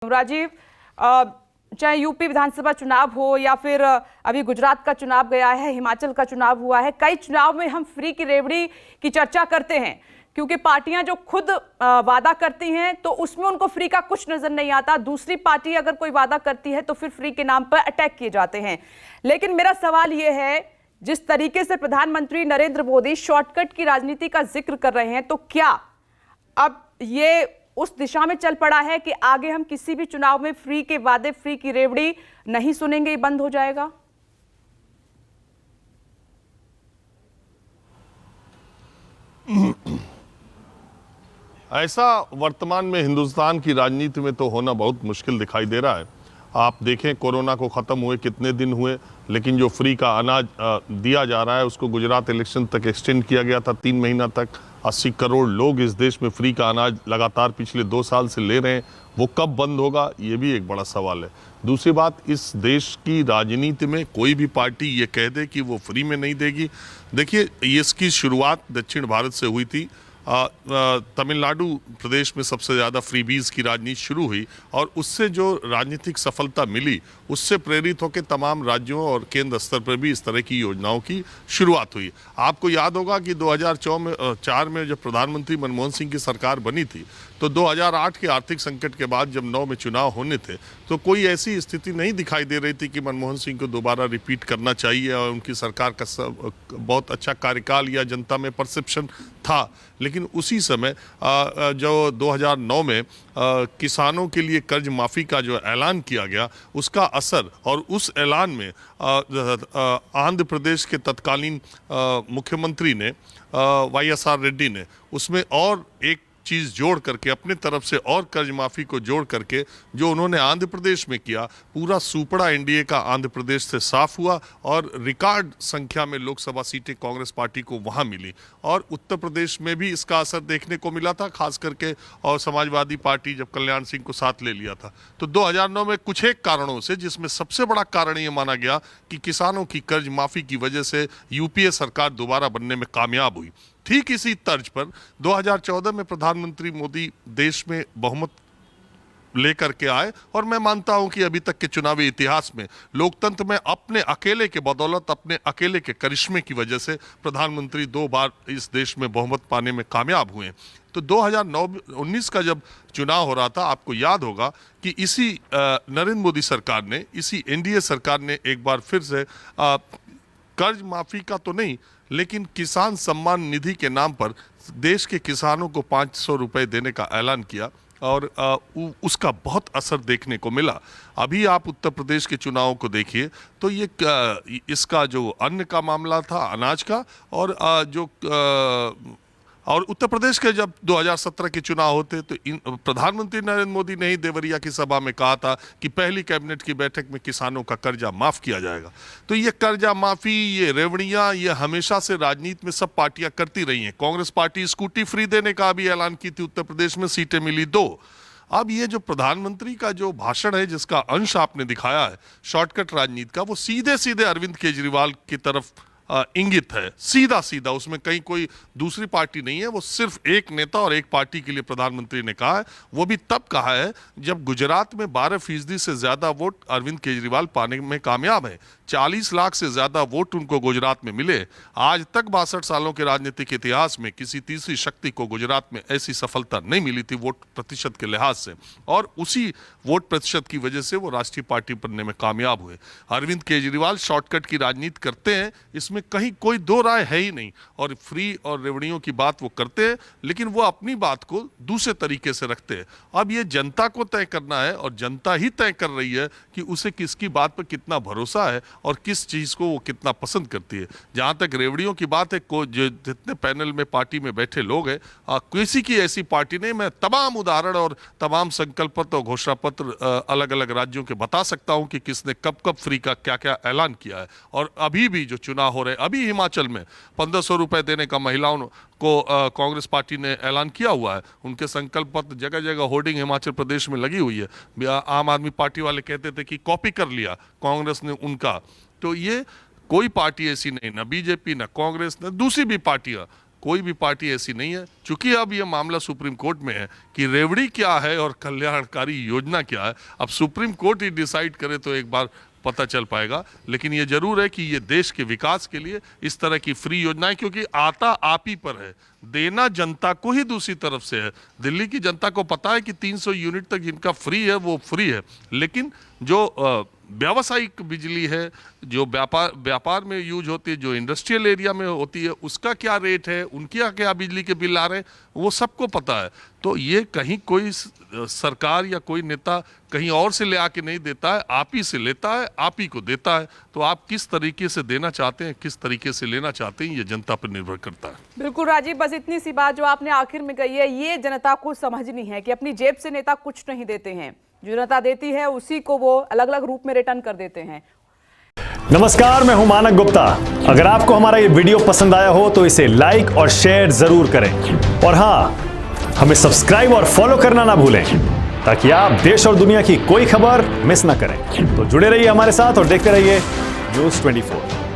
राजीव, चाहे यूपी विधानसभा चुनाव हो या फिर अभी गुजरात का चुनाव गया है, हिमाचल का चुनाव हुआ है, कई चुनाव में हम फ्री की रेवड़ी की चर्चा करते हैं क्योंकि पार्टियां जो खुद वादा करती हैं तो उसमें उनको फ्री का कुछ नजर नहीं आता। दूसरी पार्टी अगर कोई वादा करती है तो फिर फ्री के नाम पर अटैक किए जाते हैं। लेकिन मेरा सवाल यह है, जिस तरीके से प्रधानमंत्री नरेंद्र मोदी शॉर्टकट की राजनीति का जिक्र कर रहे हैं, तो क्या अब ये उस दिशा में चल पड़ा है कि आगे हम किसी भी चुनाव में फ्री के वादे, फ्री की रेवड़ी नहीं सुनेंगे, बंद हो जाएगा? ऐसा वर्तमान में हिंदुस्तान की राजनीति में तो होना बहुत मुश्किल दिखाई दे रहा है। आप देखें, कोरोना को ख़त्म हुए कितने दिन हुए, लेकिन जो फ्री का अनाज दिया जा रहा है उसको गुजरात इलेक्शन तक एक्सटेंड किया गया था, 3 महीना तक। 80 करोड़ लोग इस देश में फ्री का अनाज लगातार पिछले 2 साल से ले रहे हैं। वो कब बंद होगा, ये भी एक बड़ा सवाल है। दूसरी बात, इस देश की राजनीति में कोई भी पार्टी ये कह दे कि वो फ्री में नहीं देगी। देखिए, इसकी शुरुआत दक्षिण भारत से हुई थी। तमिलनाडु प्रदेश में सबसे ज़्यादा फ्रीबीज की राजनीति शुरू हुई और उससे जो राजनीतिक सफलता मिली, उससे प्रेरित होकर तमाम राज्यों और केंद्र स्तर पर भी इस तरह की योजनाओं की शुरुआत हुई। आपको याद होगा कि 2004 में जब प्रधानमंत्री मनमोहन सिंह की सरकार बनी थी तो 2008 के आर्थिक संकट के बाद जब 9 में चुनाव होने थे तो कोई ऐसी स्थिति नहीं दिखाई दे रही थी कि मनमोहन सिंह को दोबारा रिपीट करना चाहिए और उनकी सरकार का बहुत अच्छा कार्यकाल या जनता में परसेप्शन था। लेकिन उसी समय जो 2009 में किसानों के लिए कर्ज माफ़ी का जो ऐलान किया गया, उसका असर, और उस ऐलान में आंध्र प्रदेश के तत्कालीन मुख्यमंत्री ने YSR रेड्डी ने उसमें और एक चीज़ जोड़ करके, अपने तरफ से और कर्ज माफ़ी को जोड़ करके जो उन्होंने आंध्र प्रदेश में किया, पूरा सुपड़ा एनडीए का आंध्र प्रदेश से साफ हुआ और रिकॉर्ड संख्या में लोकसभा सीटें कांग्रेस पार्टी को वहां मिली। और उत्तर प्रदेश में भी इसका असर देखने को मिला था, खास करके, और समाजवादी पार्टी जब कल्याण सिंह को साथ ले लिया था। तो 2009 में कुछ एक कारणों से, जिसमें सबसे बड़ा कारण ये माना गया कि किसानों की कर्ज माफ़ी की वजह से यूपीए सरकार दोबारा बनने में कामयाब हुई। ठीक इसी तर्ज पर 2014 में प्रधानमंत्री मोदी देश में बहुमत लेकर के आए और मैं मानता हूं कि अभी तक के चुनावी इतिहास में लोकतंत्र में अपने अकेले के बदौलत, अपने अकेले के करिश्मे की वजह से प्रधानमंत्री 2 बार इस देश में बहुमत पाने में कामयाब हुए। तो 2019 का जब चुनाव हो रहा था, आपको याद होगा कि इसी नरेंद्र मोदी सरकार ने, इसी एनडीए सरकार ने एक बार फिर से कर्ज माफी का तो नहीं, लेकिन किसान सम्मान निधि के नाम पर देश के किसानों को 500 रुपए देने का ऐलान किया और उसका बहुत असर देखने को मिला। अभी आप उत्तर प्रदेश के चुनावों को देखिए तो ये इसका जो अन्न का मामला था, अनाज का, और उत्तर प्रदेश के जब 2017 के चुनाव होते तो प्रधानमंत्री नरेंद्र मोदी ने ही देवरिया की सभा में कहा था कि पहली कैबिनेट की बैठक में किसानों का कर्जा माफ किया जाएगा। तो ये कर्जा माफी, ये रेवड़ियां, ये हमेशा से राजनीति में सब पार्टियां करती रही हैं। कांग्रेस पार्टी स्कूटी फ्री देने का भी ऐलान की थी, उत्तर प्रदेश में सीटें मिली 2। अब ये जो प्रधानमंत्री का जो भाषण है, जिसका अंश आपने दिखाया है शॉर्टकट राजनीति का, वो सीधे सीधे अरविंद केजरीवाल की तरफ इंगित है, सीधा सीधा। उसमें कहीं कोई दूसरी पार्टी नहीं है, वो सिर्फ एक नेता और एक पार्टी के लिए प्रधानमंत्री ने कहा है। वो भी तब कहा है जब गुजरात में 12% से ज्यादा वोट अरविंद केजरीवाल पाने में कामयाब है। 40 लाख से ज्यादा वोट उनको गुजरात में मिले। आज तक 62 सालों के राजनीतिक इतिहास में किसी तीसरी शक्ति को गुजरात में ऐसी सफलता नहीं मिली थी वोट प्रतिशत के लिहाज से, और उसी वोट प्रतिशत की वजह से वो राष्ट्रीय पार्टी बनने में कामयाब हुए। अरविंद केजरीवाल शॉर्टकट की राजनीति करते हैं, इसमें कहीं कोई दो राय है ही नहीं। और फ्री और रेवड़ियों की बात वो करते हैं, लेकिन वो अपनी बात को दूसरे तरीके से रखते हैं। अब ये जनता को तय करना है और जनता ही तय कर रही है कि उसे किसकी बात पर कितना भरोसा है और किस चीज को वो कितना पसंद करती है। जहां तक रेवड़ियों की बात है, जो जितने पैनल में पार्टी में बैठे लोग हैं, किसी की ऐसी पार्टी नहीं, मैं तमाम उदाहरण और तमाम संकल्प पत्र और घोषणा पत्र अलग अलग राज्यों के बता सकता हूं कि किसने कब कब फ्री का क्या क्या ऐलान किया है। और अभी भी जो चुनाव हो रहे, अभी हिमाचल में 1500 रुपए देने का महिलाओं को कांग्रेस पार्टी ने ऐलान किया हुआ है। उनके संकल्प पत्र जगह जगह होर्डिंग हिमाचल प्रदेश में लगी हुई है। आम आदमी पार्टी वाले कहते थे कि कॉपी कर लिया कांग्रेस ने उनका। तो ये कोई पार्टी ऐसी नहीं, ना बीजेपी, ना कांग्रेस, ना दूसरी भी पार्टियां कोई भी पार्टी ऐसी नहीं है। चूंकि अब ये मामला सुप्रीम कोर्ट में है कि रेवड़ी क्या है और कल्याणकारी योजना क्या है, अब सुप्रीम कोर्ट ही डिसाइड करे तो एक बार पता चल पाएगा। लेकिन ये जरूर है कि ये देश के विकास के लिए इस तरह की फ्री योजनाएं, क्योंकि आता आप ही पर है, देना जनता को ही दूसरी तरफ से है। दिल्ली की जनता को पता है कि 300 यूनिट तक जिनका फ्री है वो फ्री है, लेकिन जो व्यावसायिक बिजली है, जो व्यापार में यूज होती है, जो इंडस्ट्रियल एरिया में होती है, उसका क्या रेट है, उनके यहाँ क्या बिजली के बिल आ रहे हैं, वो सबको पता है। तो ये कहीं कोई सरकार या कोई नेता कहीं और से ले आके नहीं देता है, आप ही से लेता है, आप ही को देता है। तो आप किस तरीके से देना चाहते हैं, किस तरीके से लेना चाहते हैं, ये जनता पर निर्भर करता है। बिल्कुल राजीव, बस इतनी सी बात जो आपने आखिर में कही है, ये जनता को समझनी है कि अपनी जेब से नेता कुछ नहीं देते हैं, जो जनता देती है उसी को वो अलग अलग रूप में रिटर्न कर देते हैं। नमस्कार, मैं हूं मानक गुप्ता। अगर आपको हमारा ये वीडियो पसंद आया हो तो इसे लाइक और शेयर जरूर करें, और हां, हमें सब्सक्राइब और फॉलो करना ना भूलें ताकि आप देश और दुनिया की कोई खबर मिस ना करें। तो जुड़े रहिए हमारे साथ और देखते रहिए न्यूज़ 24।